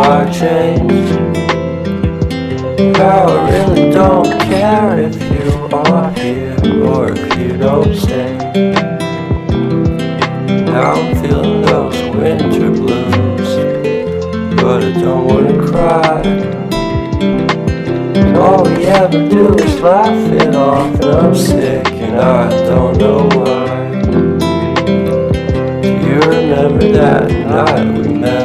I changed. How I really don't care if you are here or if you don't stay. Now I'm feeling those winter blues, but I don't wanna cry. And all we ever do is laugh it off, and I'm sick and I don't know why. Do you remember that night we met?